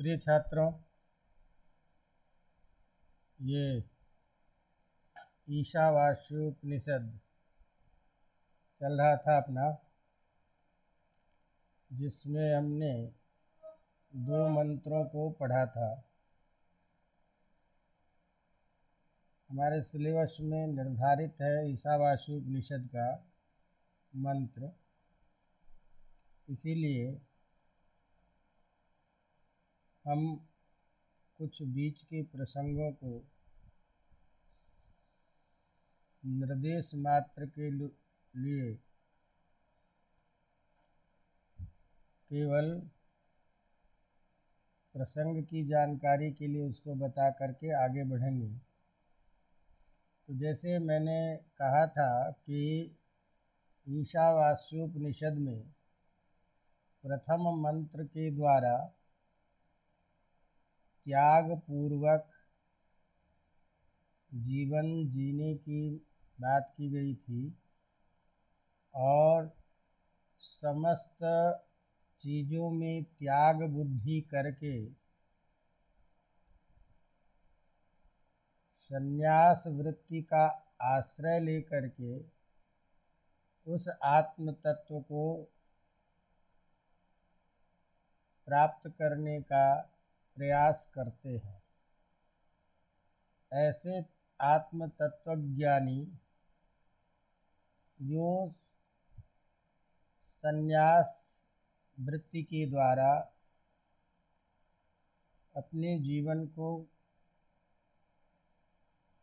प्रिय छात्रों, ये ईशावास्योपनिषद चल रहा था अपना, जिसमें हमने 2 मंत्रों को पढ़ा था। हमारे सिलेबस में निर्धारित है ईशावास्योपनिषद का मंत्र, इसीलिए हम कुछ बीच के प्रसंगों को निर्देश मात्र के लिए केवल प्रसंग की जानकारी के लिए उसको बता करके आगे बढ़ेंगे। तो जैसे मैंने कहा था कि ईशावास्योपनिषद में प्रथम मंत्र के द्वारा त्याग पूर्वक जीवन जीने की बात की गई थी और समस्त चीज़ों में त्याग बुद्धि करके संन्यास वृत्ति का आश्रय लेकर के उस आत्म तत्व को प्राप्त करने का प्रयास करते हैं। ऐसे आत्म तत्वज्ञानी जो संन्यास वृत्ति के द्वारा अपने जीवन को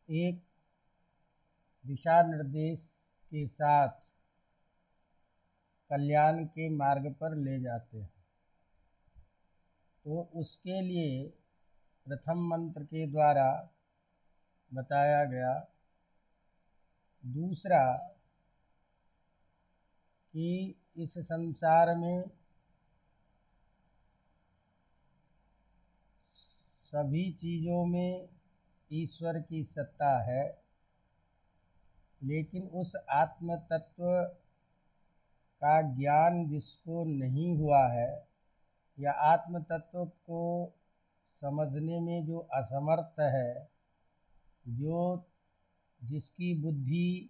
एक दिशा निर्देश के साथ कल्याण के मार्ग पर ले जाते हैं, तो उसके लिए प्रथम मंत्र के द्वारा बताया गया। दूसरा कि इस संसार में सभी चीज़ों में ईश्वर की सत्ता है, लेकिन उस आत्म तत्व का ज्ञान जिसको नहीं हुआ है या आत्म तत्व को समझने में जो असमर्थ है, जो जिसकी बुद्धि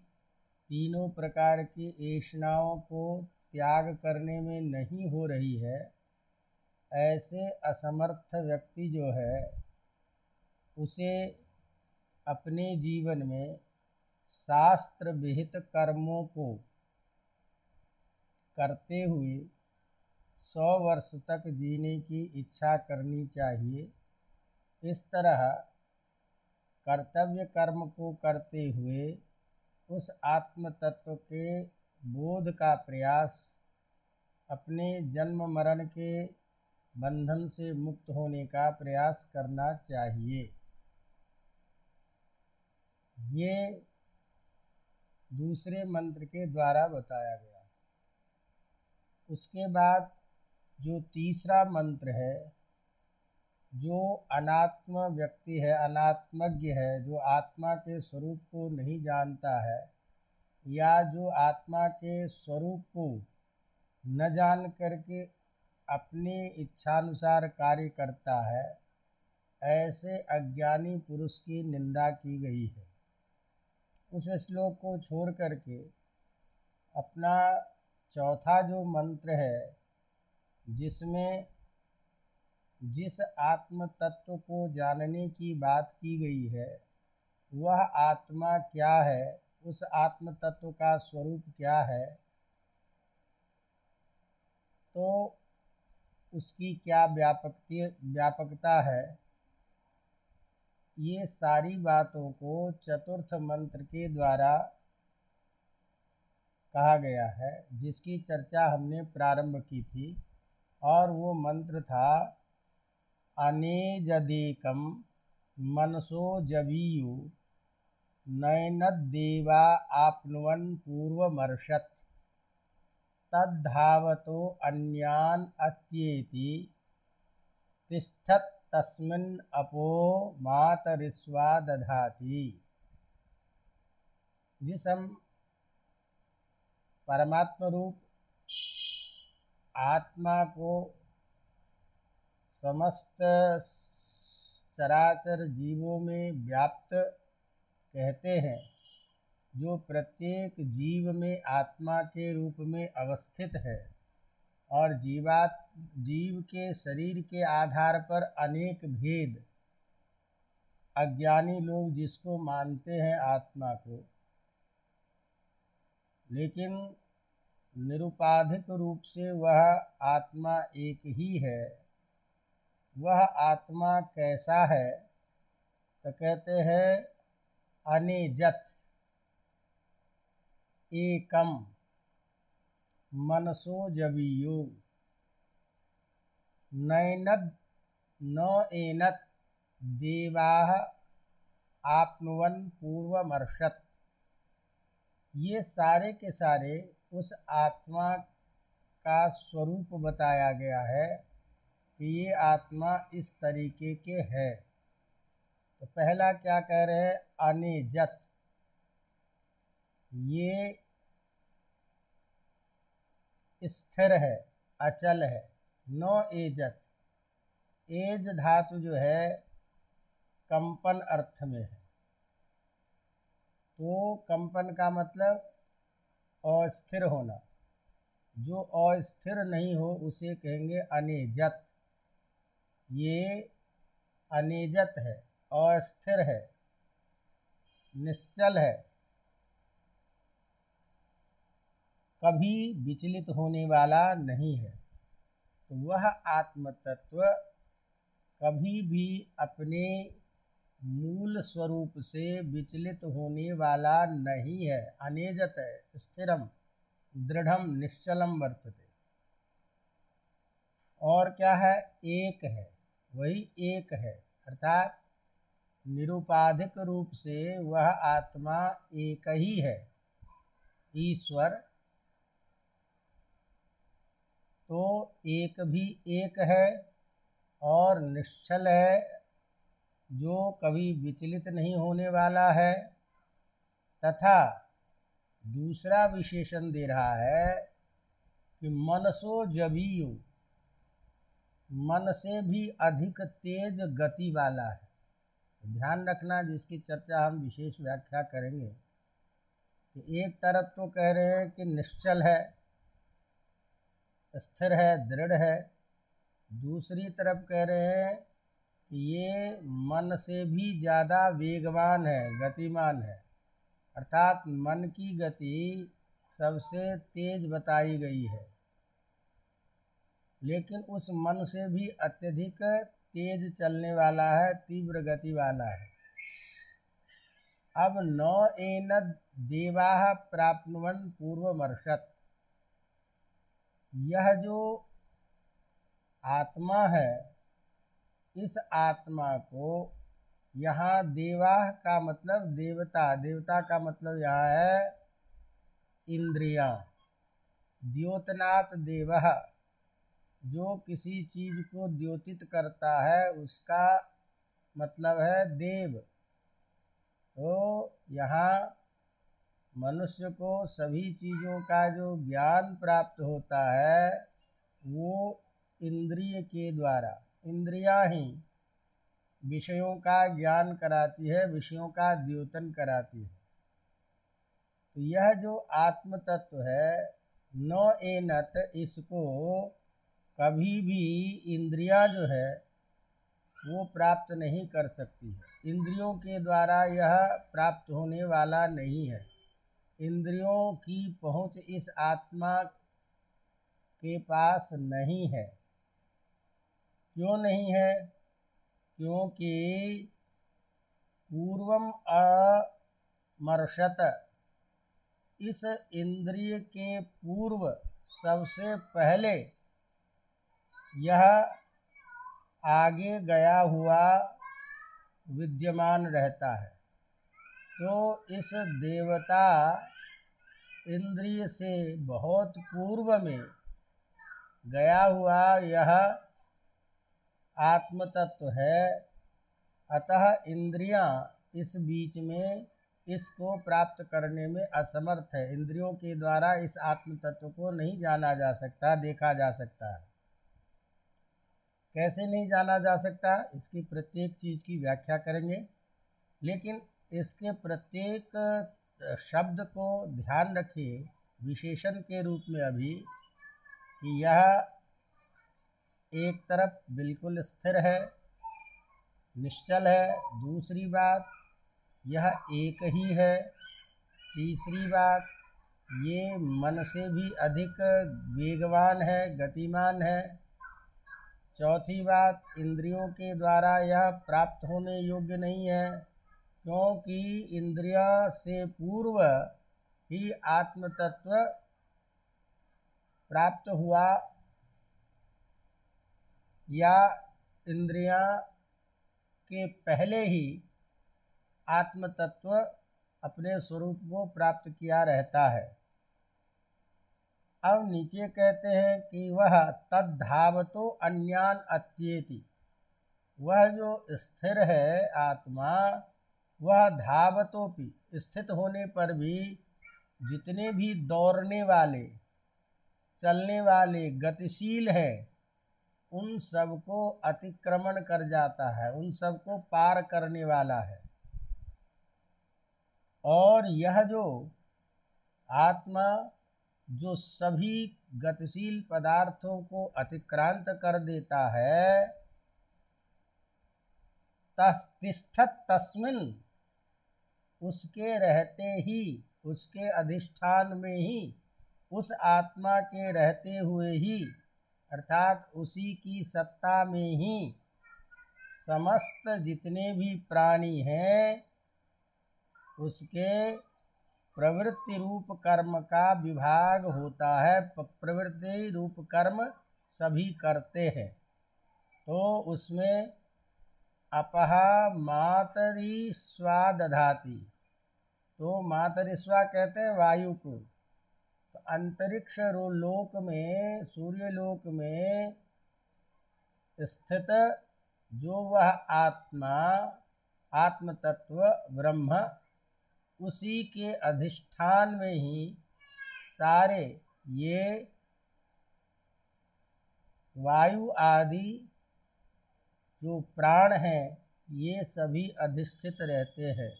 तीनों प्रकार की ऐषणाओं को त्याग करने में नहीं हो रही है, ऐसे असमर्थ व्यक्ति जो है उसे अपने जीवन में शास्त्र विहित कर्मों को करते हुए 100 वर्ष तक जीने की इच्छा करनी चाहिए। इस तरह कर्तव्य कर्म को करते हुए उस आत्म तत्व के बोध का प्रयास, अपने जन्म मरण के बंधन से मुक्त होने का प्रयास करना चाहिए। ये दूसरे मंत्र के द्वारा बताया गया। उसके बाद जो तीसरा मंत्र है, जो अनात्म व्यक्ति है, अनात्मज्ञ है, जो आत्मा के स्वरूप को नहीं जानता है या जो आत्मा के स्वरूप को न जान करके अपनी इच्छानुसार कार्य करता है, ऐसे अज्ञानी पुरुष की निंदा की गई है। उस श्लोक को छोड़ करके अपना चौथा जो मंत्र है, जिसमें जिस आत्म तत्व को जानने की बात की गई है, वह आत्मा क्या है, उस आत्म तत्व का स्वरूप क्या है, तो उसकी क्या व्यापकता है, ये सारी बातों को चतुर्थ मंत्र के द्वारा कहा गया है, जिसकी चर्चा हमने प्रारंभ की थी। और वो मंत्र था अनेजदेकं मनसो जवीयु नैनद्देवा आप्नुवन् पूर्वमर्षत् तद्धावतो अन्यान् अत्येति तिष्ठत् तस्मिन् अपो मातरिश्वा दधाति। जिस हम परमात्म रूप आत्मा को समस्त चराचर जीवों में व्याप्त कहते हैं, जो प्रत्येक जीव में आत्मा के रूप में अवस्थित है और जीव के शरीर के आधार पर अनेक भेद अज्ञानी लोग जिसको मानते हैं आत्मा को, लेकिन निरुपाधिक रूप से वह आत्मा एक ही है। वह आत्मा कैसा है? तो कहते हैं अनेजत एकम मनसो जवीयो नैनद न एनत देवाः आपनुवन पूर्वमर्षत। ये सारे के सारे उस आत्मा का स्वरूप बताया गया है कि ये आत्मा इस तरीके के है। तो पहला क्या कह रहे हैं? अनेजत, ये स्थिर है, अचल है। नो एजत, एज धातु जो है कंपन अर्थ में है, तो कंपन का मतलब अस्थिर होना। जो अस्थिर नहीं हो उसे कहेंगे अनेजत। ये अनेजत है, अस्थिर है, निश्चल है, कभी विचलित होने वाला नहीं है। तो वह आत्म तत्व कभी भी अपने मूल स्वरूप से विचलित होने वाला नहीं है। अनेजत है, स्थिरम दृढ़म निश्चलम वर्तते। और क्या है? एक है, वही एक है, अर्थात निरुपाधिक रूप से वह आत्मा एक ही है, ईश्वर। तो एक भी एक है और निश्चल है, जो कभी विचलित नहीं होने वाला है। तथा दूसरा विशेषण दे रहा है कि मनसो जवीयु, मन से भी अधिक तेज गति वाला है। ध्यान रखना, जिसकी चर्चा हम विशेष व्याख्या करेंगे कि एक तरफ तो कह रहे हैं कि निश्चल है, स्थिर है, दृढ़ है। दूसरी तरफ कह रहे हैं कि ये मन से भी ज़्यादा वेगवान है, गतिमान है। अर्थात मन की गति सबसे तेज बताई गई है, लेकिन उस मन से भी अत्यधिक तेज चलने वाला है, तीव्र गति वाला है। अब न एनद देवाः प्राप्नुवन पूर्वमर्षत, यह जो आत्मा है, इस आत्मा को यहाँ देवाः का मतलब देवता, देवता का मतलब यहाँ है इंद्रियां। द्योतनात् देवः, जो किसी चीज को द्योतित करता है उसका मतलब है देव। तो यहाँ मनुष्य को सभी चीज़ों का जो ज्ञान प्राप्त होता है वो इंद्रिय के द्वारा, इंद्रियां ही विषयों का ज्ञान कराती है, विषयों का द्योतन कराती है। तो यह जो आत्म तत्व है न एनत, इसको कभी भी इंद्रियां जो है वो प्राप्त नहीं कर सकती है। इंद्रियों के द्वारा यह प्राप्त होने वाला नहीं है। इंद्रियों की पहुंच इस आत्मा के पास नहीं है। क्यों नहीं है? क्योंकि पूर्वम अमर्षत, इस इंद्रिय के पूर्व सबसे पहले यह आगे गया हुआ विद्यमान रहता है। तो इस देवता इंद्रिय से बहुत पूर्व में गया हुआ यह आत्म तत्व है। अतः इंद्रियां इस बीच में इसको प्राप्त करने में असमर्थ है। इंद्रियों के द्वारा इस आत्म तत्व को नहीं जाना जा सकता, देखा जा सकता है। कैसे नहीं जाना जा सकता, इसकी प्रत्येक चीज़ की व्याख्या करेंगे, लेकिन इसके प्रत्येक शब्द को ध्यान रखिए विशेषण के रूप में अभी कि यह एक तरफ बिल्कुल स्थिर है, निश्चल है। दूसरी बात, यह एक ही है। तीसरी बात, ये मन से भी अधिक वेगवान है, गतिमान है। चौथी बात, इंद्रियों के द्वारा यह प्राप्त होने योग्य नहीं है, क्योंकि इंद्रिय से पूर्व ही आत्म तत्व प्राप्त हुआ, या इंद्रियां के पहले ही आत्म तत्व अपने स्वरूप को प्राप्त किया रहता है। अब नीचे कहते हैं कि वह तद्धावतो अन्यान अत्येति, वह जो स्थिर है आत्मा, वह धावतोपि, स्थित होने पर भी जितने भी दौड़ने वाले, चलने वाले, गतिशील हैं, उन सबको अतिक्रमण कर जाता है, उन सबको पार करने वाला है। और यह जो आत्मा जो सभी गतिशील पदार्थों को अतिक्रांत कर देता है, तिष्ठत तस्मिन्, उसके रहते ही, उसके अधिष्ठान में ही, उस आत्मा के रहते हुए ही, अर्थात उसी की सत्ता में ही समस्त जितने भी प्राणी हैं उसके प्रवृत्ति रूप कर्म का विभाग होता है। प्रवृत्ति रूप कर्म सभी करते हैं। तो उसमें अपहा मातरिस्वा दधाति, तो मातरिस्वा कहते हैं वायु को। तो अंतरिक्ष लोक में, सूर्य लोक में स्थित जो वह आत्मा, आत्म तत्व ब्रह्म, उसी के अधिष्ठान में ही सारे ये वायु आदि जो प्राण हैं, ये सभी अधिष्ठित रहते हैं,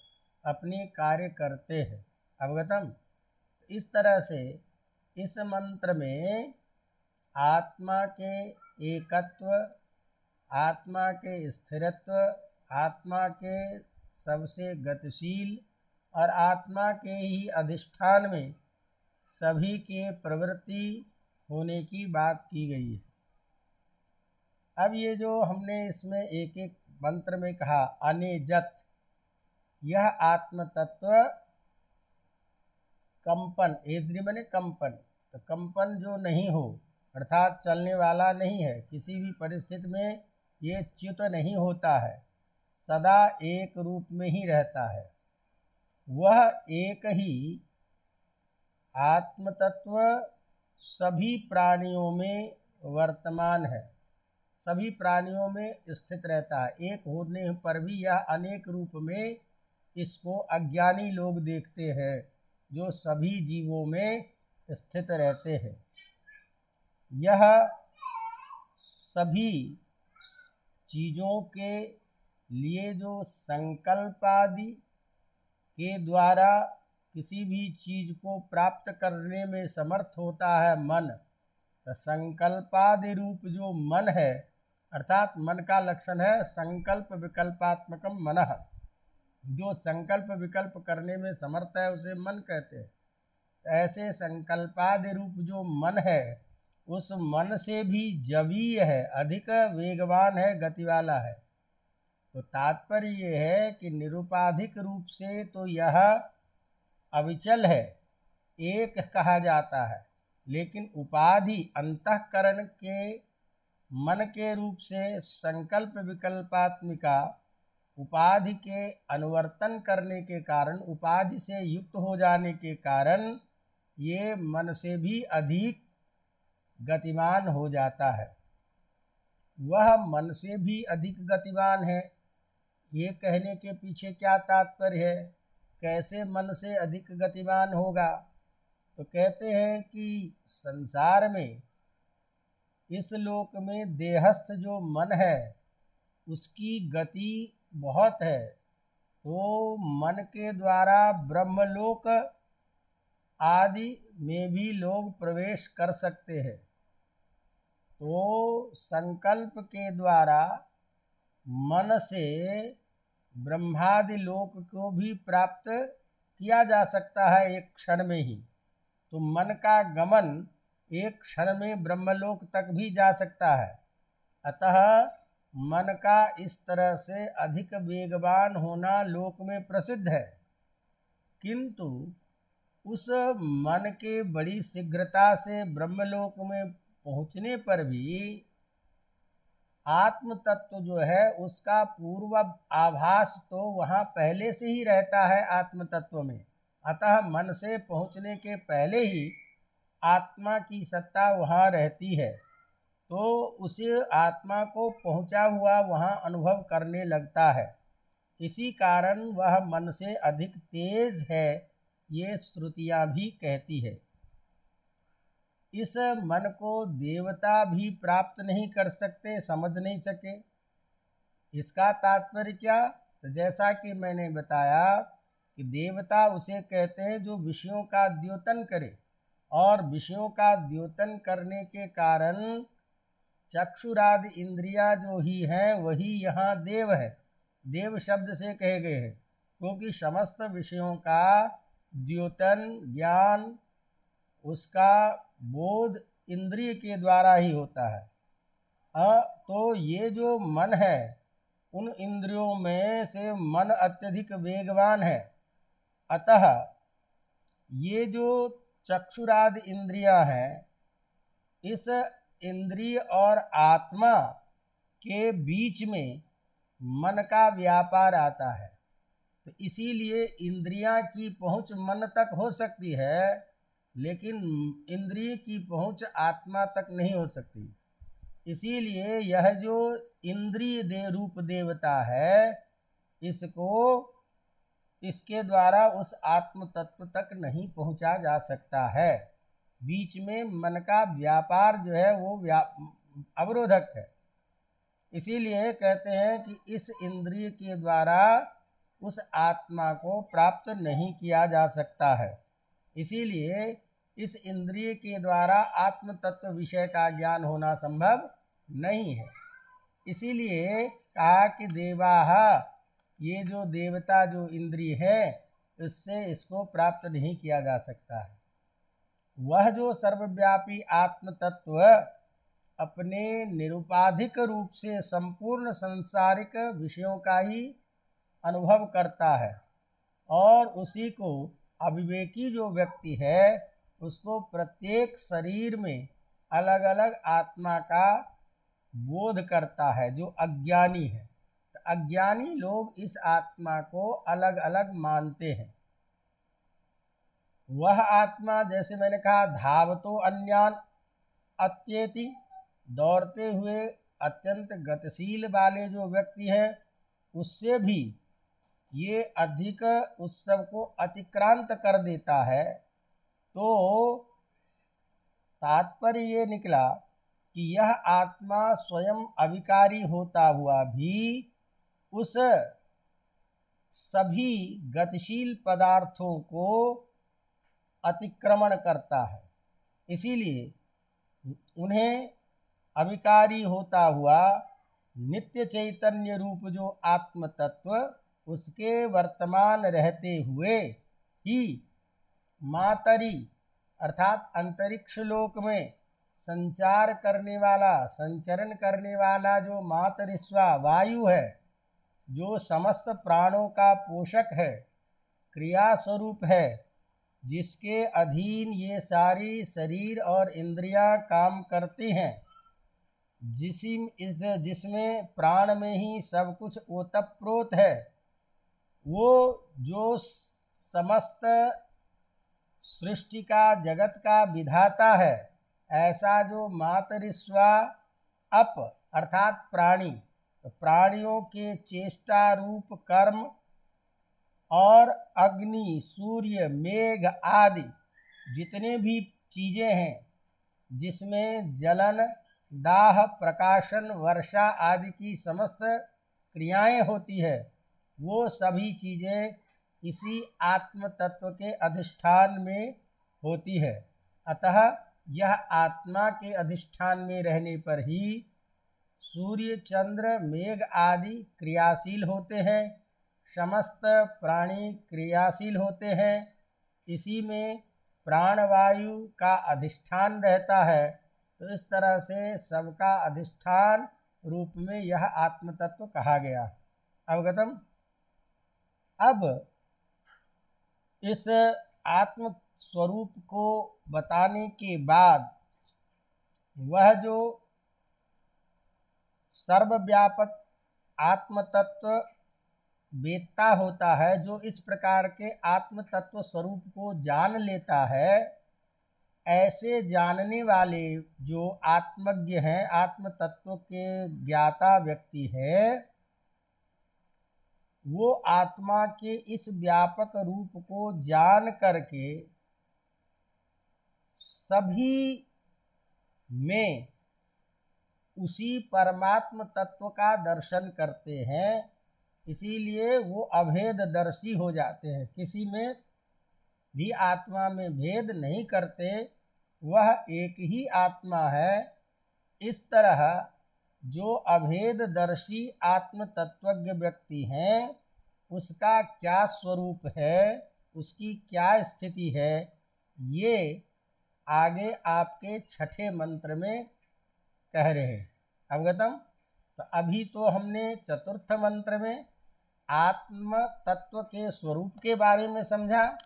अपने कार्य करते हैं। अवगतम। इस तरह से इस मंत्र में आत्मा के एकत्व, आत्मा के स्थिरत्व, आत्मा के सबसे गतिशील और आत्मा के ही अधिष्ठान में सभी के प्रवृत्ति होने की बात की गई है। अब ये जो हमने इसमें एक एक मंत्र में कहा अनेजत, यह आत्म तत्व कंपन, एज्री माने कंपन, तो कंपन जो नहीं हो, अर्थात चलने वाला नहीं है, किसी भी परिस्थिति में ये च्युत नहीं होता है, सदा एक रूप में ही रहता है। वह एक ही आत्म तत्व सभी प्राणियों में वर्तमान है, सभी प्राणियों में स्थित रहता है। एक होने पर भी यह अनेक रूप में इसको अज्ञानी लोग देखते हैं, जो सभी जीवों में स्थित रहते हैं। यह सभी चीज़ों के लिए जो संकल्प आदि के द्वारा किसी भी चीज़ को प्राप्त करने में समर्थ होता है मन, तो संकल्पादि रूप जो मन है, अर्थात मन का लक्षण है संकल्प विकल्पात्मकम मनः, जो संकल्प विकल्प करने में समर्थ है उसे मन कहते हैं। ऐसे संकल्पादि रूप जो मन है, उस मन से भी जवीय है, अधिक वेगवान है, गति वाला है। तो तात्पर्य ये है कि निरुपाधिक रूप से तो यह अविचल है, एक कहा जाता है, लेकिन उपाधि अंतःकरण के मन के रूप से संकल्प विकल्पात्मिका उपाधि के अनुवर्तन करने के कारण, उपाधि से युक्त हो जाने के कारण ये मन से भी अधिक गतिमान हो जाता है। वह मन से भी अधिक गतिमान है, ये कहने के पीछे क्या तात्पर्य है, कैसे मन से अधिक गतिमान होगा? तो कहते हैं कि संसार में इस लोक में देहस्थ जो मन है उसकी गति बहुत है, तो मन के द्वारा ब्रह्मलोक आदि में भी लोग प्रवेश कर सकते हैं। तो संकल्प के द्वारा मन से ब्रह्मादि लोक को भी प्राप्त किया जा सकता है एक क्षण में ही। तो मन का गमन एक क्षण में ब्रह्मलोक तक भी जा सकता है। अतः मन का इस तरह से अधिक वेगवान होना लोक में प्रसिद्ध है, किंतु उस मन के बड़ी शीघ्रता से ब्रह्मलोक में पहुँचने पर भी आत्म तत्व जो है उसका पूर्व आभास तो वहाँ पहले से ही रहता है आत्म तत्व में। अतः मन से पहुँचने के पहले ही आत्मा की सत्ता वहाँ रहती है, तो उसे आत्मा को पहुँचा हुआ वहाँ अनुभव करने लगता है। इसी कारण वह मन से अधिक तेज है, ये श्रुतियाँ भी कहती है। इस मन को देवता भी प्राप्त नहीं कर सकते, समझ नहीं सके। इसका तात्पर्य क्या? तो जैसा कि मैंने बताया कि देवता उसे कहते हैं जो विषयों का द्योतन करे, और विषयों का द्योतन करने के कारण चक्षुरादि इंद्रियां जो ही हैं वही यहाँ देव है, देव शब्द से कहे गए हैं, क्योंकि समस्त विषयों का द्योतन ज्ञान उसका बोध इंद्रिय के द्वारा ही होता है। तो ये जो मन है उन इंद्रियों में से मन अत्यधिक वेगवान है। अतः ये जो चक्षुरादि इंद्रियां हैं, इस इंद्रिय और आत्मा के बीच में मन का व्यापार आता है। तो इसीलिए इंद्रियां की पहुँच मन तक हो सकती है, लेकिन इंद्रिय की पहुँच आत्मा तक नहीं हो सकती। इसीलिए यह जो इंद्रिय रूप देवता है, इसके द्वारा उस आत्म तत्व तक नहीं पहुँचा जा सकता है। बीच में मन का व्यापार जो है वो अवरोधक है। इसीलिए कहते हैं कि इस इंद्रिय के द्वारा उस आत्मा को प्राप्त नहीं किया जा सकता है। इसीलिए इस इंद्रिय के द्वारा आत्म तत्व विषय का ज्ञान होना संभव नहीं है। इसीलिए कहा कि देवाः, ये जो देवता जो इंद्रिय है उससे इसको प्राप्त नहीं किया जा सकता है। वह जो सर्वव्यापी आत्म तत्व अपने निरुपाधिक रूप से संपूर्ण सांसारिक विषयों का ही अनुभव करता है, और उसी को अविवेकी जो व्यक्ति है उसको प्रत्येक शरीर में अलग अलग आत्मा का बोध करता है, जो अज्ञानी है। तो अज्ञानी लोग इस आत्मा को अलग अलग मानते हैं। वह आत्मा, जैसे मैंने कहा, धावतो अन्यान अत्येति, दौड़ते हुए अत्यंत गतिशील वाले जो व्यक्ति है उससे भी ये अधिक उत्सव को अतिक्रांत कर देता है। तो तात्पर्य ये निकला कि यह आत्मा स्वयं अविकारी होता हुआ भी उस सभी गतिशील पदार्थों को अतिक्रमण करता है। इसीलिए उन्हें अविकारी होता हुआ नित्य चैतन्य रूप जो आत्म तत्व, उसके वर्तमान रहते हुए ही मातरी अर्थात अंतरिक्ष लोक में संचार करने वाला, संचरण करने वाला जो मातरिस्वा वायु है, जो समस्त प्राणों का पोषक है, क्रिया स्वरूप है, जिसके अधीन ये सारी शरीर और इंद्रियां काम करती हैं, जिसमें प्राण में ही सब कुछ ओतप्रोत है, वो जो समस्त सृष्टि का जगत का विधाता है, ऐसा जो मातरिस्वा अप अर्थात प्राणी, तो प्राणियों के चेष्टा रूप कर्म और अग्नि, सूर्य, मेघ आदि जितने भी चीज़ें हैं जिसमें जलन, दाह, प्रकाशन, वर्षा आदि की समस्त क्रियाएं होती है, वो सभी चीज़ें इसी आत्म तत्व के अधिष्ठान में होती है। अतः यह आत्मा के अधिष्ठान में रहने पर ही सूर्य, चंद्र, मेघ आदि क्रियाशील होते हैं, समस्त प्राणी क्रियाशील होते हैं। इसी में प्राणवायु का अधिष्ठान रहता है। तो इस तरह से सबका अधिष्ठान रूप में यह आत्म तत्व कहा गया। अवगतम। अब इस आत्म स्वरूप को बताने के बाद वह जो सर्वव्यापक आत्म तत्व वेत्ता होता है, जो इस प्रकार के आत्म तत्व स्वरूप को जान लेता है, ऐसे जानने वाले जो आत्मज्ञ हैं, आत्म तत्व के ज्ञाता व्यक्ति है, वो आत्मा के इस व्यापक रूप को जान करके सभी में उसी परमात्म तत्व का दर्शन करते हैं। इसीलिए वो अभेददर्शी हो जाते हैं, किसी में भी आत्मा में भेद नहीं करते, वह एक ही आत्मा है। इस तरह जो अभेददर्शी आत्म तत्वज्ञ व्यक्ति हैं, उसका क्या स्वरूप है, उसकी क्या स्थिति है, ये आगे आपके छठे मंत्र में कह रहे हैं। अवगतम। तो अभी तो हमने चतुर्थ मंत्र में आत्म तत्व के स्वरूप के बारे में समझा।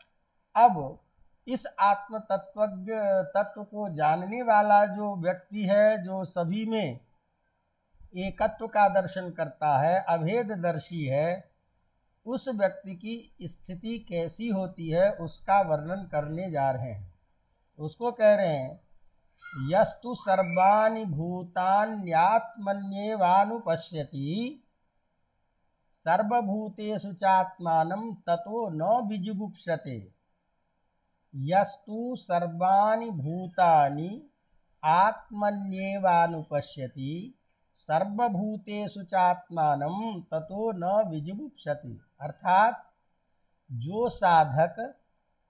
अब इस आत्म तत्व को जानने वाला जो व्यक्ति है, जो सभी में एकत्व का दर्शन करता है, अभेददर्शी है, उस व्यक्ति की स्थिति कैसी होती है उसका वर्णन करने जा रहे हैं। उसको कह रहे हैं, यस्तु सर्वाणि भूतान्यात्मन्येवानुपश्यति सर्वभूतेषु चात्मानं ततो न विजुगुप्सते। यस्तु सर्वाणि भूतानि आत्मन्येवानुपश्यति सर्वभूतेषु चात्मानं ततो न विजुगुप्सति। अर्थात जो साधक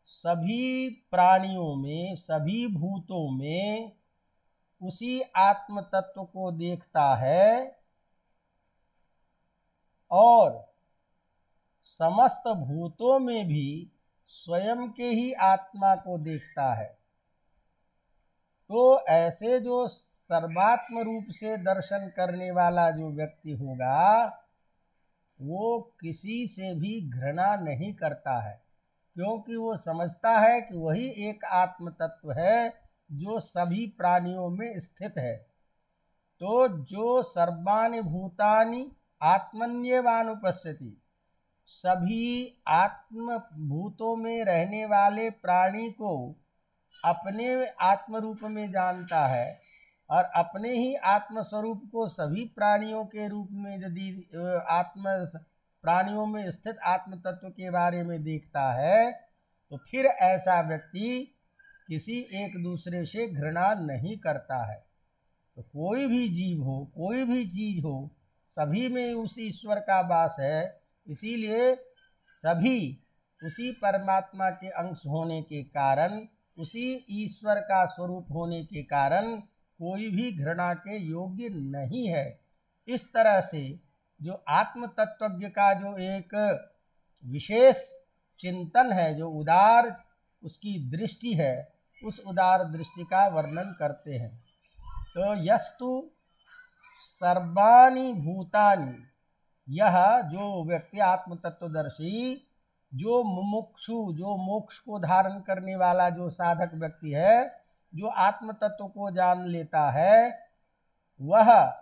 सभी प्राणियों में, सभी भूतों में उसी आत्म तत्व को देखता है और समस्त भूतों में भी स्वयं के ही आत्मा को देखता है, तो ऐसे जो सर्वात्म रूप से दर्शन करने वाला जो व्यक्ति होगा, वो किसी से भी घृणा नहीं करता है, क्योंकि वो समझता है कि वही एक आत्म तत्व है जो सभी प्राणियों में स्थित है। तो जो सर्वाणि भूतानि आत्मन्येवानुपश्यति, सभी आत्म भूतों में रहने वाले प्राणी को अपने आत्म रूप में जानता है और अपने ही आत्म स्वरूप को सभी प्राणियों के रूप में यदि प्राणियों में स्थित आत्म तत्व के बारे में देखता है, तो फिर ऐसा व्यक्ति किसी एक दूसरे से घृणा नहीं करता है। तो कोई भी जीव हो, कोई भी चीज हो, सभी में उस ईश्वर का वास है। इसीलिए सभी उसी परमात्मा के अंश होने के कारण, उसी ईश्वर का स्वरूप होने के कारण कोई भी घृणा के योग्य नहीं है। इस तरह से जो आत्म तत्वज्ञ का जो एक विशेष चिंतन है, जो उदार उसकी दृष्टि है, उस उदार दृष्टि का वर्णन करते हैं। तो यस्तु सर्वाणि भूतानि, यह जो व्यक्ति आत्म तत्वदर्शी, जो मुमुक्षु, जो मोक्ष को धारण करने वाला जो साधक व्यक्ति है, जो आत्म तत्व को जान लेता है, वह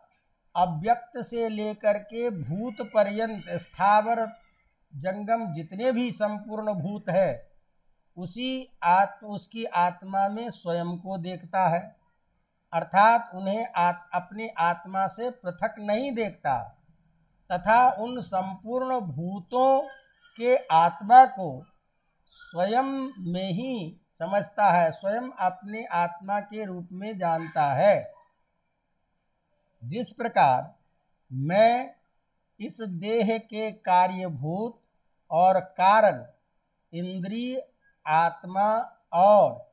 अव्यक्त से लेकर के भूत पर्यंत स्थावर जंगम जितने भी संपूर्ण भूत है, उसकी आत्मा में स्वयं को देखता है। अर्थात उन्हें अपने आत्मा से पृथक नहीं देखता, तथा उन संपूर्ण भूतों के आत्मा को स्वयं में ही समझता है, स्वयं अपने आत्मा के रूप में जानता है। जिस प्रकार मैं इस देह के कार्यभूत और कारण इंद्रिय, आत्मा और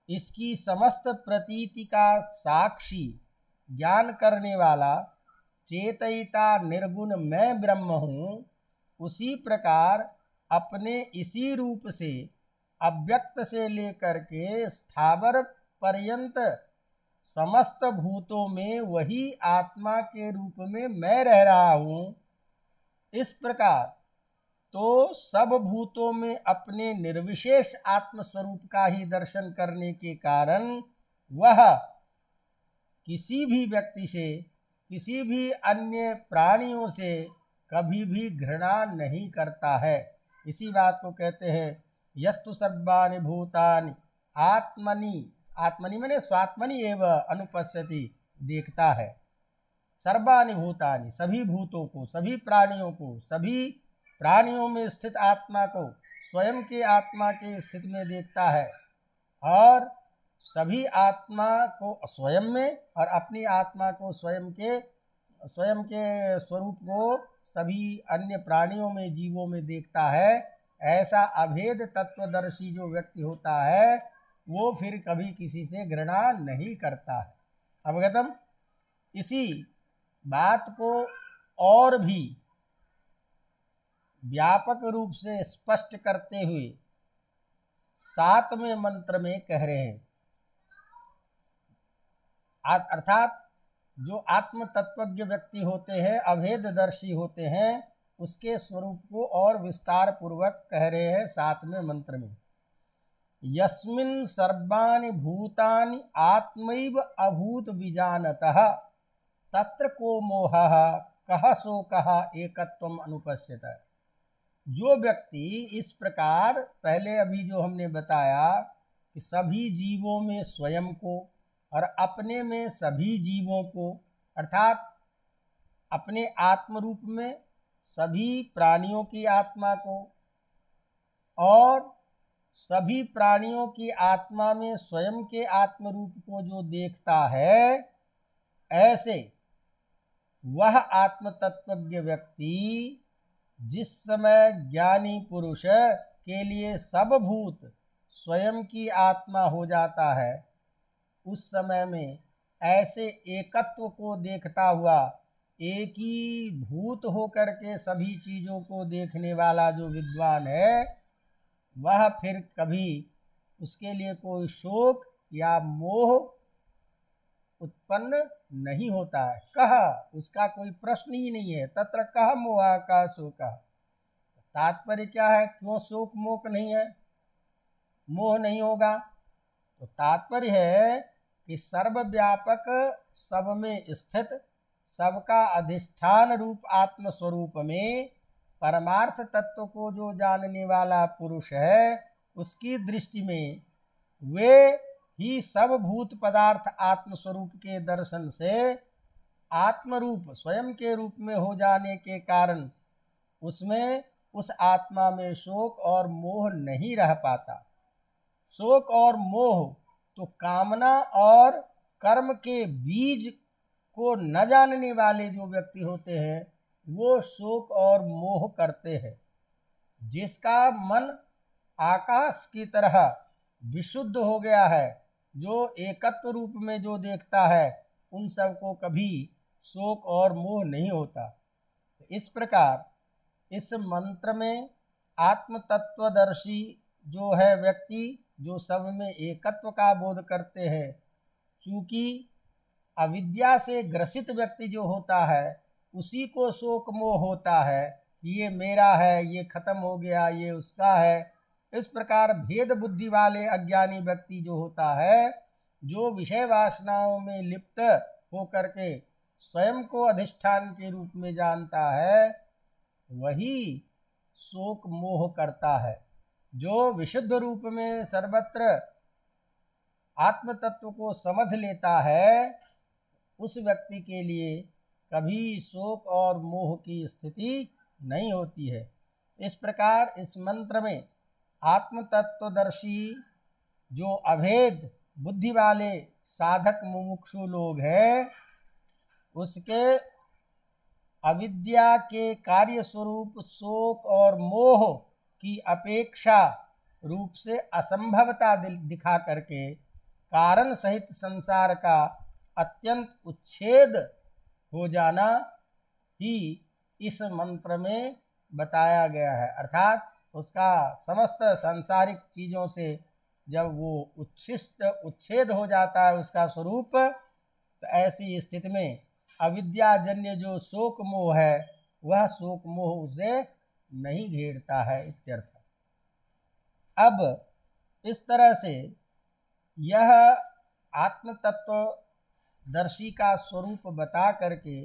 इसकी समस्त प्रतीति का साक्षी ज्ञान करने वाला चेतयिता निर्गुण मैं ब्रह्म हूँ, उसी प्रकार अपने इसी रूप से अव्यक्त से लेकर के स्थावर पर्यंत समस्त भूतों में वही आत्मा के रूप में मैं रह रहा हूँ। इस प्रकार तो सब भूतों में अपने निर्विशेष आत्मस्वरूप का ही दर्शन करने के कारण वह किसी भी व्यक्ति से, किसी भी अन्य प्राणियों से कभी भी घृणा नहीं करता है। इसी बात को कहते हैं यस्तु सर्वाणि भूतानि आत्मनि, आत्मनि माने स्वात्मनि एव अनुपश्यति, देखता है। सर्वाणि भूतानि, सभी भूतों को, सभी प्राणियों को, सभी प्राणियों में स्थित आत्मा को स्वयं के आत्मा के स्थिति में देखता है, और सभी आत्मा को स्वयं में और अपनी आत्मा को स्वयं के स्वरूप को सभी अन्य प्राणियों में, जीवों में देखता है। ऐसा अभेद तत्वदर्शी जो व्यक्ति होता है वो फिर कभी किसी से घृणा नहीं करता है। अवगतम। इसी बात को और भी व्यापक रूप से स्पष्ट करते हुए 7वें मंत्र में कह रहे हैं, अर्थात जो आत्म तत्वज्ञ व्यक्ति होते हैं, अभेददर्शी होते हैं, उसके स्वरूप को और विस्तार पूर्वक कह रहे हैं 7वें मंत्र में। यस्मिन् सर्वाणि भूतानि आत्मैव अभूत विजानतः तत्र को मोहः कः शोकः एकत्वम् अनुपश्यत। जो व्यक्ति इस प्रकार, पहले अभी जो हमने बताया कि सभी जीवों में स्वयं को और अपने में सभी जीवों को, अर्थात अपने आत्मरूप में सभी प्राणियों की आत्मा को और सभी प्राणियों की आत्मा में स्वयं के आत्मरूप को जो देखता है, ऐसे वह आत्म तत्वज्ञ व्यक्ति जिस समय ज्ञानी पुरुष के लिए सब भूत स्वयं की आत्मा हो जाता है, उस समय में ऐसे एकत्व को देखता हुआ, एक ही भूत होकर के सभी चीज़ों को देखने वाला जो विद्वान है, वह फिर कभी उसके लिए कोई शोक या मोह उत्पन्न नहीं होता है। कहा, उसका कोई प्रश्न ही नहीं है। तत्र कह मोह का शोक। तात्पर्य क्या है, क्यों शोक मोह नहीं है, मोह नहीं होगा? तो तात्पर्य है कि सर्वव्यापक, सब में स्थित, सबका अधिष्ठान रूप आत्म स्वरूप में परमार्थ तत्व को जो जानने वाला पुरुष है, उसकी दृष्टि में वे ही सब भूत पदार्थ आत्म स्वरूप के दर्शन से आत्मरूप स्वयं के रूप में हो जाने के कारण उसमें, उस आत्मा में शोक और मोह नहीं रह पाता। शोक और मोह तो कामना और कर्म के बीज को न जानने वाले जो व्यक्ति होते हैं, वो शोक और मोह करते हैं। जिसका मन आकाश की तरह विशुद्ध हो गया है, जो एकत्व रूप में जो देखता है, उन सब को कभी शोक और मोह नहीं होता। इस प्रकार इस मंत्र में आत्म तत्वदर्शी जो है व्यक्ति, जो सब में एकत्व का बोध करते हैं, चूँकि अविद्या से ग्रसित व्यक्ति जो होता है, उसी को शोक मोह होता है कि ये मेरा है, ये खत्म हो गया, ये उसका है। इस प्रकार भेद बुद्धि वाले अज्ञानी व्यक्ति जो होता है, जो विषय वासनाओं में लिप्त होकर के स्वयं को अधिष्ठान के रूप में जानता है, वही शोक मोह करता है। जो विशुद्ध रूप में सर्वत्र आत्म तत्व को समझ लेता है, उस व्यक्ति के लिए कभी शोक और मोह की स्थिति नहीं होती है। इस प्रकार इस मंत्र में आत्म तत्वदर्शी जो अभेद बुद्धि वाले साधक मुमुक्षु लोग हैं, उसके अविद्या के कार्य स्वरूप शोक और मोह की अपेक्षा रूप से असंभवता दिखा करके कारण सहित संसार का अत्यंत उच्छेद हो जाना ही इस मंत्र में बताया गया है। अर्थात उसका समस्त सांसारिक चीज़ों से जब वो उच्छेद हो जाता है उसका स्वरूप, तो ऐसी स्थिति में अविद्याजन्य जो शोक मोह है वह शोक मोह उसे नहीं घेरता है इत्यर्थ। अब इस तरह से यह आत्म तत्वदर्शी का स्वरूप बता करके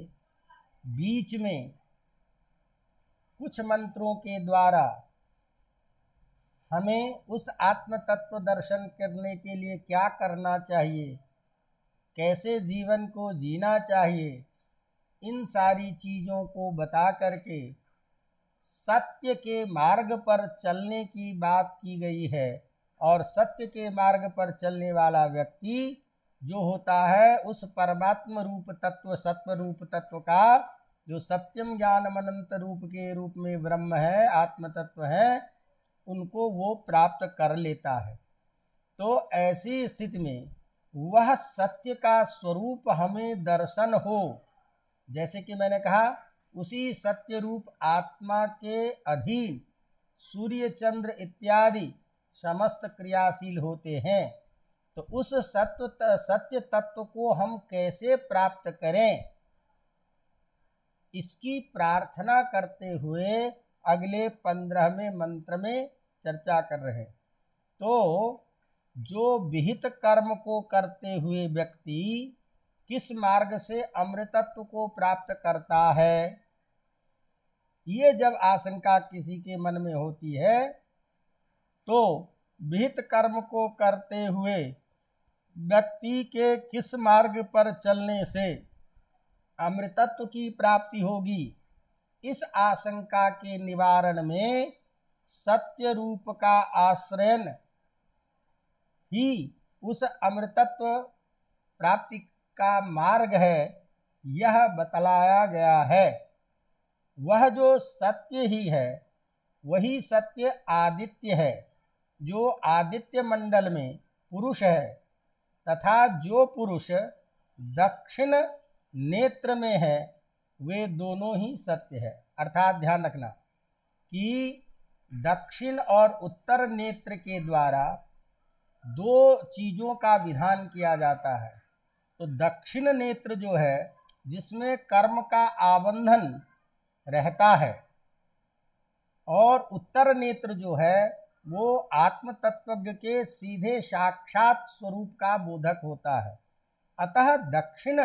बीच में कुछ मंत्रों के द्वारा हमें उस आत्म तत्व दर्शन करने के लिए क्या करना चाहिए, कैसे जीवन को जीना चाहिए, इन सारी चीज़ों को बता करके सत्य के मार्ग पर चलने की बात की गई है। और सत्य के मार्ग पर चलने वाला व्यक्ति जो होता है उस परमात्म रूप तत्व, सत्व रूप तत्व का जो सत्यम ज्ञानम अनंत रूप के रूप में ब्रह्म है, आत्म तत्व है, उनको वो प्राप्त कर लेता है। तो ऐसी स्थिति में वह सत्य का स्वरूप हमें दर्शन हो, जैसे कि मैंने कहा उसी सत्य रूप आत्मा के अधीन सूर्य चंद्र इत्यादि समस्त क्रियाशील होते हैं। तो उस सत्य तत्व को हम कैसे प्राप्त करें, इसकी प्रार्थना करते हुए अगले 15वें मंत्र में चर्चा कर रहे हैं। तो जो विहित कर्म को करते हुए व्यक्ति किस मार्ग से अमृतत्व को प्राप्त करता है, ये जब आशंका किसी के मन में होती है तो विहित कर्म को करते हुए व्यक्ति के किस मार्ग पर चलने से अमृतत्व की प्राप्ति होगी, इस आशंका के निवारण में सत्य रूप का आश्रयन ही उस अमृतत्व प्राप्ति का मार्ग है, यह बतलाया गया है। वह जो सत्य ही है वही सत्य आदित्य है, जो आदित्य मंडल में पुरुष है, तथा जो पुरुष दक्षिण नेत्र में है वे दोनों ही सत्य है। अर्थात ध्यान रखना कि दक्षिण और उत्तर नेत्र के द्वारा दो चीज़ों का विधान किया जाता है। तो दक्षिण नेत्र जो है जिसमें कर्म का आबंधन रहता है, और उत्तर नेत्र जो है वो आत्म तत्वज्ञ के सीधे साक्षात स्वरूप का बोधक होता है। अतः दक्षिण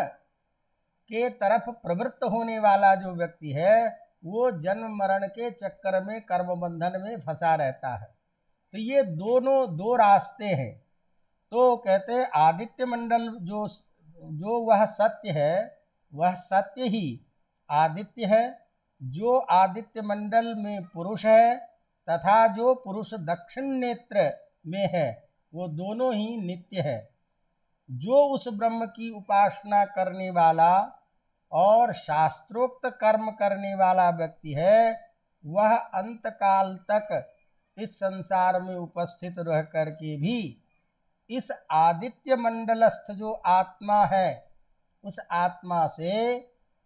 के तरफ प्रवृत्त होने वाला जो व्यक्ति है वो जन्म मरण के चक्कर में कर्म बंधन में फंसा रहता है। तो ये दोनों दो रास्ते हैं। तो कहते हैं आदित्य मंडल जो वह सत्य है वह सत्य ही आदित्य है, जो आदित्य मंडल में पुरुष है तथा जो पुरुष दक्षिण नेत्र में है वो दोनों ही नित्य है। जो उस ब्रह्म की उपासना करने वाला और शास्त्रोक्त कर्म करने वाला व्यक्ति है वह अंतकाल तक इस संसार में उपस्थित रह करके भी इस आदित्य मंडलस्थ जो आत्मा है उस आत्मा से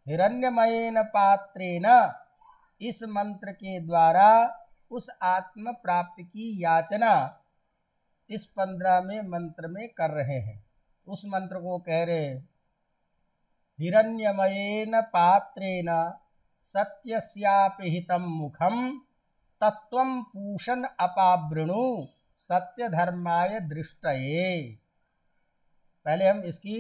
हिरण्यमयेन पात्रेण इस मंत्र के द्वारा उस आत्म प्राप्ति की याचना इस 15वें मंत्र में कर रहे हैं। उस मंत्र को कह रहे हिरण्यमयेन पात्रेण सत्यस्यापि हितं मुखं तत्वं पूषन् अपावृणु सत्य धर्माय दृष्टये। पहले हम इसकी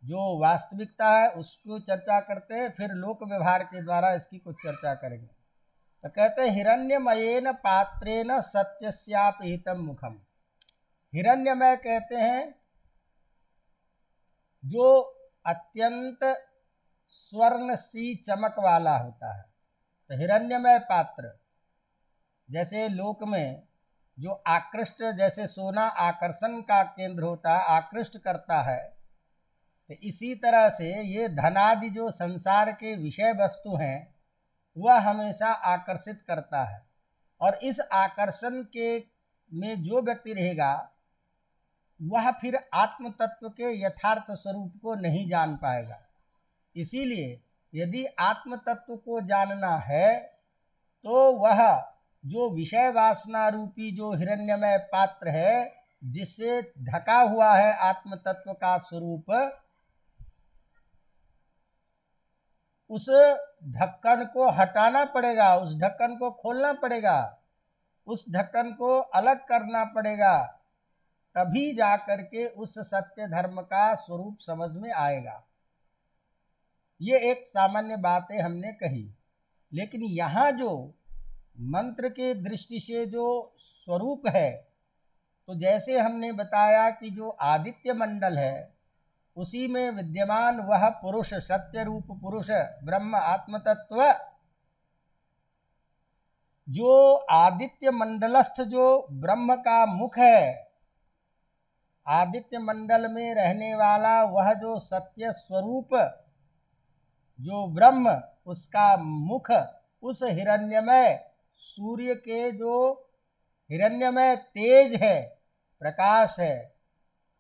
जो वास्तविकता है उसको चर्चा करते हैं, फिर लोक व्यवहार के द्वारा इसकी कुछ चर्चा करेंगे। तो कहते हैं हिरण्यमयेन पात्रेण सत्यस्यापि हितं मुखम। हिरण्यमय कहते हैं जो अत्यंत स्वर्ण सी चमक वाला होता है। तो हिरण्यमय पात्र, जैसे लोक में जो आकृष्ट, जैसे सोना आकर्षण का केंद्र होता है, आकृष्ट करता है, तो इसी तरह से ये धनादि जो संसार के विषय वस्तु हैं वह हमेशा आकर्षित करता है, और इस आकर्षण के में जो व्यक्ति रहेगा वह फिर आत्म तत्व के यथार्थ स्वरूप को नहीं जान पाएगा। इसीलिए यदि आत्म तत्व को जानना है तो वह जो विषय वासना रूपी जो हिरण्यमय पात्र है जिससे ढका हुआ है आत्म तत्व का स्वरूप, उस ढक्कन को हटाना पड़ेगा, उस ढक्कन को खोलना पड़ेगा, उस ढक्कन को अलग करना पड़ेगा, तभी जाकर के उस सत्य धर्म का स्वरूप समझ में आएगा। ये एक सामान्य बातें हमने कही, लेकिन यहाँ जो मंत्र के दृष्टि से जो स्वरूप है, तो जैसे हमने बताया कि जो आदित्य मंडल है उसी में विद्यमान वह पुरुष, सत्य रूप पुरुष ब्रह्म आत्म तत्व, जो आदित्य मंडलस्थ जो ब्रह्म का मुख है, आदित्य मंडल में रहने वाला वह जो सत्य स्वरूप जो ब्रह्म, उसका मुख उस हिरण्यमय सूर्य के जो हिरण्यमय तेज है, प्रकाश है,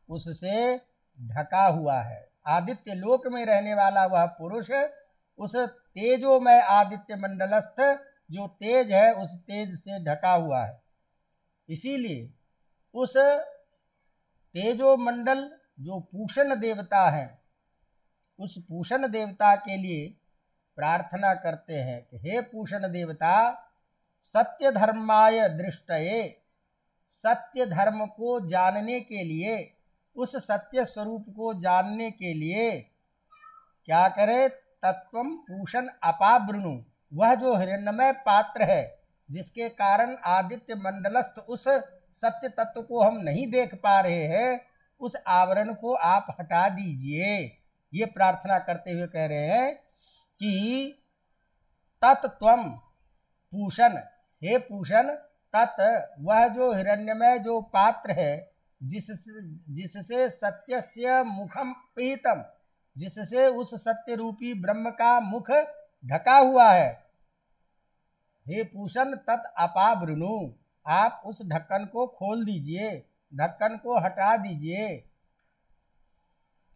उससे ढका हुआ है। आदित्य लोक में रहने वाला वह पुरुष उस तेजोमय आदित्य मंडलस्थ जो तेज है उस तेज से ढका हुआ है। इसीलिए उस तेजो मंडल जो पूषण देवता है, उस पूषण देवता के लिए प्रार्थना करते हैं कि हे पूषण देवता, सत्य धर्माय दृष्टये, सत्य धर्म को जानने के लिए, उस सत्य स्वरूप को जानने के लिए क्या करे, तत्वम पूषण अपावृणु, वह जो हिरण्यमय पात्र है जिसके कारण आदित्य मंडलस्थ उस सत्य तत्व को हम नहीं देख पा रहे हैं, उस आवरण को आप हटा दीजिए। ये प्रार्थना करते हुए कह रहे हैं कि तत्त्वम पूषण, हे पूषण, तत् वह जो हिरण्यमय जो पात्र है जिससे सत्यस्य मुखम पीतम, जिससे उस सत्य रूपी ब्रह्म का मुख ढका हुआ है, हे पूषण तत् अपावृणु, आप उस ढक्कन को खोल दीजिए, ढक्कन को हटा दीजिए।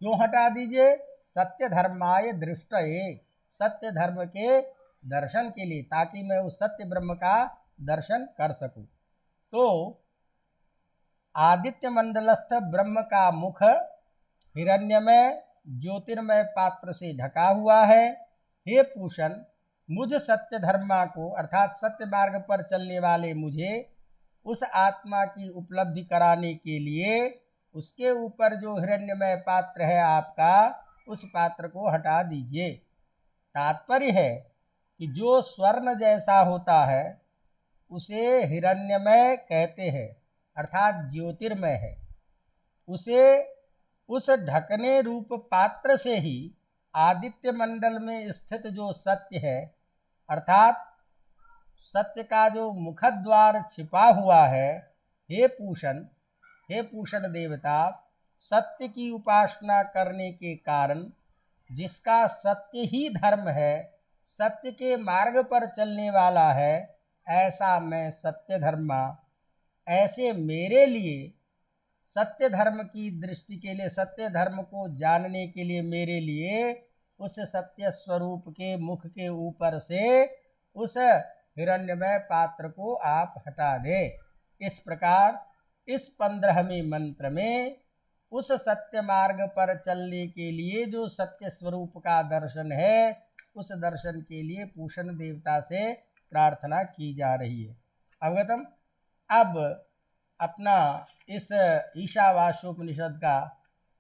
क्यों हटा दीजिए? सत्य धर्माय दृष्टये, सत्य धर्म के दर्शन के लिए, ताकि मैं उस सत्य ब्रह्म का दर्शन कर सकूं। तो आदित्य मंडलस्थ ब्रह्म का मुख हिरण्यमय ज्योतिर्मय पात्र से ढका हुआ है। हे पूषण, मुझ सत्य धर्मा को अर्थात सत्य मार्ग पर चलने वाले मुझे उस आत्मा की उपलब्धि कराने के लिए उसके ऊपर जो हिरण्यमय पात्र है आपका, उस पात्र को हटा दीजिए। तात्पर्य है कि जो स्वर्ण जैसा होता है उसे हिरण्यमय कहते हैं, अर्थात ज्योतिर्मय है। उसे उस ढकने रूप पात्र से ही आदित्य मंडल में स्थित जो सत्य है, अर्थात सत्य का जो मुखद्वार छिपा हुआ है, हे पूषण देवता, सत्य की उपासना करने के कारण जिसका सत्य ही धर्म है, सत्य के मार्ग पर चलने वाला है, ऐसा मैं सत्य धर्मा, ऐसे मेरे लिए सत्य धर्म की दृष्टि के लिए, सत्य धर्म को जानने के लिए मेरे लिए उस सत्य स्वरूप के मुख के ऊपर से उस हिरण्यमय पात्र को आप हटा दें। इस प्रकार इस 15वें मंत्र में उस सत्य मार्ग पर चलने के लिए जो सत्य स्वरूप का दर्शन है, उस दर्शन के लिए पूषण देवता से प्रार्थना की जा रही है। अवगतम। अब अपना इस ईशावास्योपनिषद का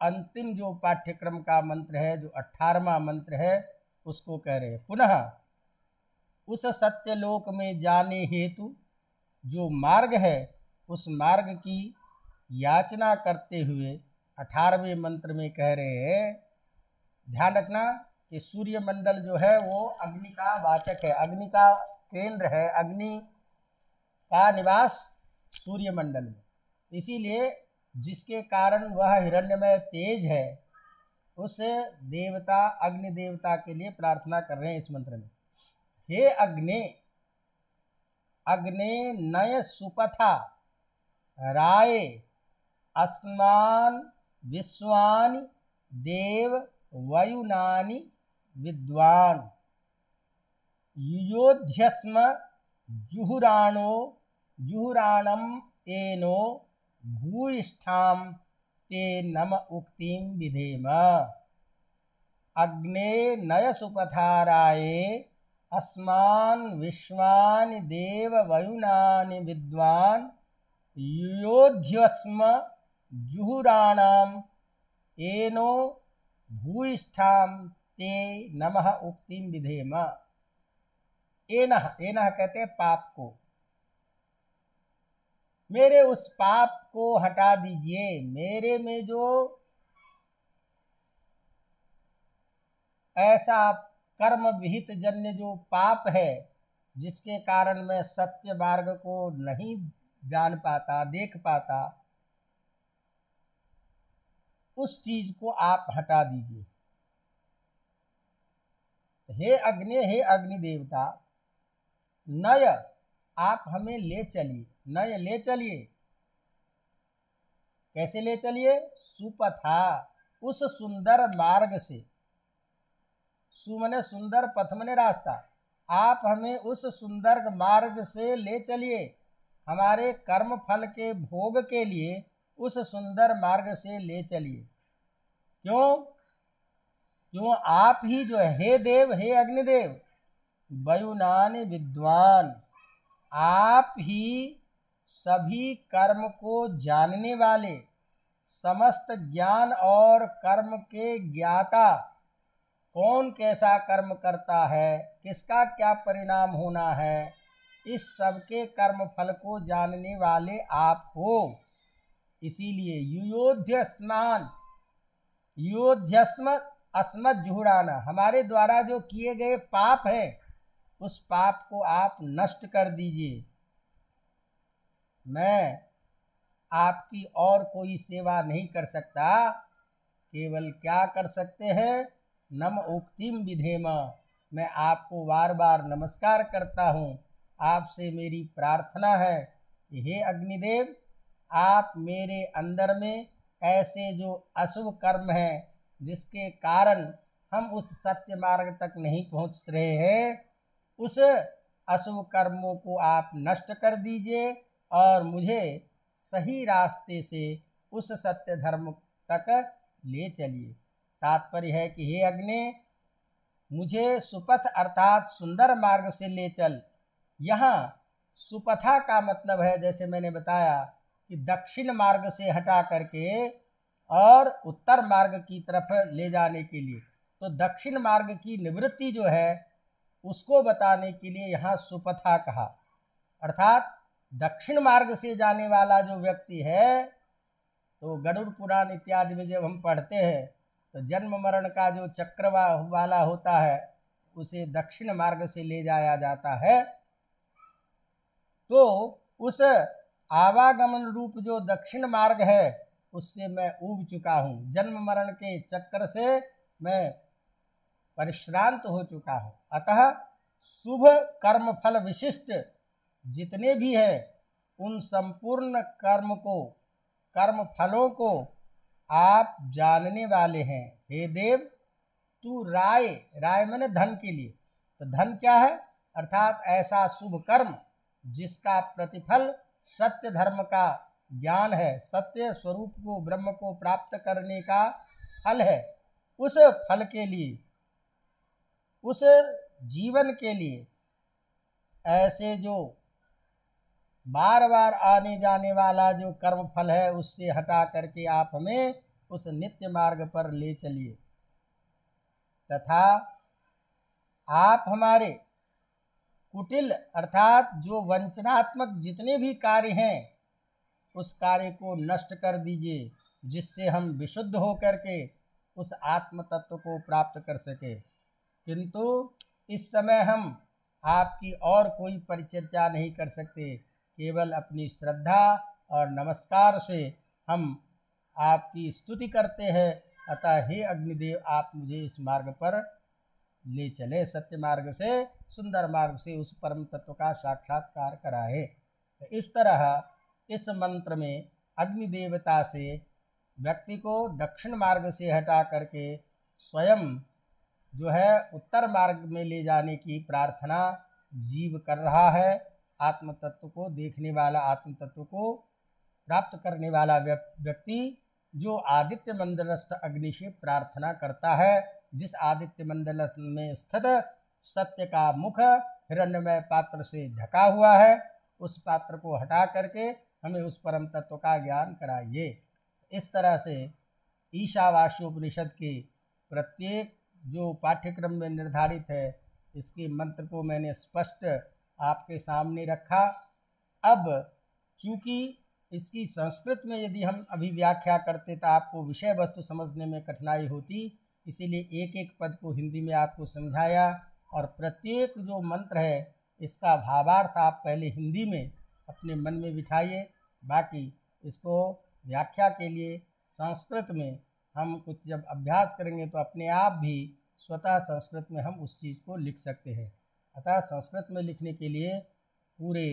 अंतिम जो पाठ्यक्रम का मंत्र है, जो 18वां मंत्र है, उसको कह रहे हैं। पुनः उस सत्यलोक में जाने हेतु जो मार्ग है, उस मार्ग की याचना करते हुए 18वें मंत्र में कह रहे हैं, ध्यान रखना कि सूर्य मंडल जो है वो अग्नि का वाचक है, अग्नि का केंद्र है, अग्नि का निवास सूर्य मंडल में। इसीलिए जिसके कारण वह हिरण्यमय तेज है, उस देवता अग्नि देवता के लिए प्रार्थना कर रहे हैं इस मंत्र में। हे अग्ने, अग्ने नय सुपथा राये अस्मान विश्वानि देव वयुनानि विद्वान युयोध्यस्म जुहुराणम एनो भूयिष्ठाम ते नम उक्तिम विधेम। अग्ने नय सुपथाराये अस्मान विश्वानि देव वयुनानि विद्वान युयोध्यस्म जुहुराणाम एनो भूयिष्ठाम ते नमः उक्तिम विधेम। एनह, एनह कहते हैं पाप को, मेरे उस पाप को हटा दीजिए। मेरे में जो ऐसा कर्म विहित जन्य जो पाप है, जिसके कारण मैं सत्य मार्ग को नहीं जान पाता, देख पाता, उस चीज को आप हटा दीजिए। हे अग्नि, हे अग्नि देवता, नय, आप हमें ले चलिए। नय, ले चलिए। कैसे ले चलिए? सुपथा, उस सुंदर मार्ग से। सु मने सुंदर, पथ मने रास्ता। आप हमें उस सुंदर मार्ग से ले चलिए, हमारे कर्म फल के भोग के लिए उस सुंदर मार्ग से ले चलिए। क्यों? क्यों आप ही जो है, हे देव, हे अग्निदेव, वयुनानि विद्वान, आप ही सभी कर्म को जानने वाले, समस्त ज्ञान और कर्म के ज्ञाता, कौन कैसा कर्म करता है, किसका क्या परिणाम होना है, इस सबके कर्म फल को जानने वाले आप हो। इसीलिए युयोध्य स्नान, युयोध्यस्म अस्मत् जुहुराना, हमारे द्वारा जो किए गए पाप है, उस पाप को आप नष्ट कर दीजिए। मैं आपकी और कोई सेवा नहीं कर सकता, केवल क्या कर सकते हैं? नम उक्तिम विधेम, मैं आपको बार बार नमस्कार करता हूँ, आपसे मेरी प्रार्थना है। हे अग्निदेव, आप मेरे अंदर में ऐसे जो अशुभ कर्म हैं, जिसके कारण हम उस सत्य मार्ग तक नहीं पहुँच रहे हैं, उस अशुभ कर्मों को आप नष्ट कर दीजिए और मुझे सही रास्ते से उस सत्य धर्म तक ले चलिए। तात्पर्य है कि हे अग्नि, मुझे सुपथ अर्थात सुंदर मार्ग से ले चल। यहाँ सुपथा का मतलब है, जैसे मैंने बताया, कि दक्षिण मार्ग से हटा करके और उत्तर मार्ग की तरफ ले जाने के लिए। तो दक्षिण मार्ग की निवृत्ति जो है, उसको बताने के लिए यहाँ सुपथा कहा। अर्थात दक्षिण मार्ग से जाने वाला जो व्यक्ति है, तो गरुड़ पुराण इत्यादि में जब हम पढ़ते हैं, तो जन्म मरण का जो चक्र वाला होता है, उसे दक्षिण मार्ग से ले जाया जाता है। तो उस आवागमन रूप जो दक्षिण मार्ग है, उससे मैं ऊब चुका हूँ। जन्म मरण के चक्र से मैं परिश्रांत हो चुका हूँ। अतः शुभ कर्म फल विशिष्ट जितने भी हैं, उन संपूर्ण कर्म को, कर्म फलों को आप जानने वाले हैं। हे देव, तू राय, राय मैंने धन के लिए, तो धन क्या है? अर्थात ऐसा शुभ कर्म जिसका प्रतिफल सत्य धर्म का ज्ञान है, सत्य स्वरूप को, ब्रह्म को प्राप्त करने का फल है। उस फल के लिए, उस जीवन के लिए, ऐसे जो बार बार आने जाने वाला जो कर्म फल है, उससे हटा करके आप हमें उस नित्य मार्ग पर ले चलिए, तथा आप हमारे कुटिल अर्थात जो वंचनात्मक जितने भी कार्य हैं, उस कार्य को नष्ट कर दीजिए, जिससे हम विशुद्ध हो करके उस आत्म तत्व को प्राप्त कर सके। किंतु इस समय हम आपकी और कोई परिचर्चा नहीं कर सकते, केवल अपनी श्रद्धा और नमस्कार से हम आपकी स्तुति करते हैं अतः हे अग्निदेव आप मुझे इस मार्ग पर ले चले, सत्य मार्ग से, सुंदर मार्ग से उस परम तत्व का साक्षात्कार कराए। तो इस तरह इस मंत्र में अग्नि देवता से व्यक्ति को दक्षिण मार्ग से हटा करके स्वयं जो है उत्तर मार्ग में ले जाने की प्रार्थना जीव कर रहा है। आत्म तत्व को देखने वाला, आत्म तत्व को प्राप्त करने वाला व्यक्ति जो आदित्य मंडलस्थ अग्नि से प्रार्थना करता है, जिस आदित्य मंडल में स्थित सत्य का मुख हिरण्यमय पात्र से ढका हुआ है, उस पात्र को हटा करके हमें उस परम तत्व का ज्ञान कराइए। इस तरह से ईशावास्योपनिषद के प्रत्येक जो पाठ्यक्रम में निर्धारित है, इसके मंत्र को मैंने स्पष्ट आपके सामने रखा। अब चूँकि इसकी संस्कृत में यदि हम अभी व्याख्या करते तो आपको विषय वस्तु समझने में कठिनाई होती, इसीलिए एक एक पद को हिंदी में आपको समझाया। और प्रत्येक जो मंत्र है इसका भावार्थ आप पहले हिंदी में अपने मन में बिठाइए, बाकी इसको व्याख्या के लिए संस्कृत में हम कुछ जब अभ्यास करेंगे तो अपने आप भी स्वतः संस्कृत में हम उस चीज़ को लिख सकते हैं। अतः संस्कृत में लिखने के लिए पूरे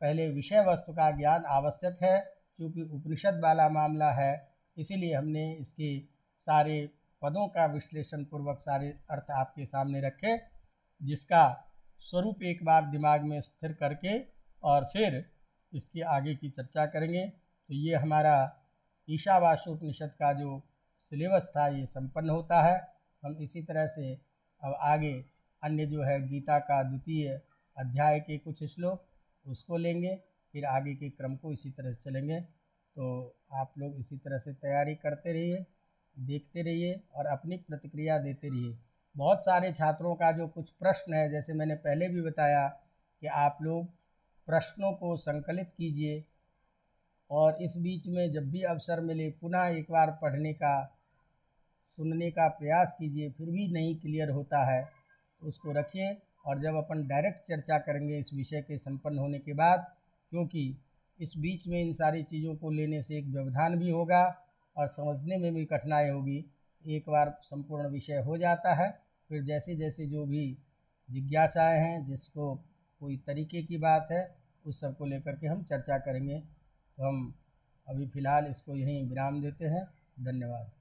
पहले विषय वस्तु का ज्ञान आवश्यक है, क्योंकि उपनिषद वाला मामला है। इसीलिए हमने इसके सारे पदों का विश्लेषण पूर्वक सारे अर्थ आपके सामने रखे, जिसका स्वरूप एक बार दिमाग में स्थिर करके और फिर इसके आगे की चर्चा करेंगे। तो ये हमारा ईशावास्योपनिषद का जो सिलेबस था ये संपन्न होता है। हम इसी तरह से अब आगे अन्य जो है गीता का द्वितीय अध्याय के कुछ श्लोक उसको लेंगे, फिर आगे के क्रम को इसी तरह से चलेंगे। तो आप लोग इसी तरह से तैयारी करते रहिए, देखते रहिए और अपनी प्रतिक्रिया देते रहिए। बहुत सारे छात्रों का जो कुछ प्रश्न है, जैसे मैंने पहले भी बताया कि आप लोग प्रश्नों को संकलित कीजिए और इस बीच में जब भी अवसर मिले पुनः एक बार पढ़ने का, सुनने का प्रयास कीजिए। फिर भी नहीं क्लियर होता है तो उसको रखिए, और जब अपन डायरेक्ट चर्चा करेंगे इस विषय के संपन्न होने के बाद, क्योंकि इस बीच में इन सारी चीज़ों को लेने से एक व्यवधान भी होगा और समझने में भी कठिनाई होगी। एक बार संपूर्ण विषय हो जाता है, फिर जैसे जैसे जो भी जिज्ञासाएं हैं, जिसको कोई तरीके की बात है, उस सब को लेकर के हम चर्चा करेंगे। तो हम अभी फ़िलहाल इसको यहीं विराम देते हैं। धन्यवाद।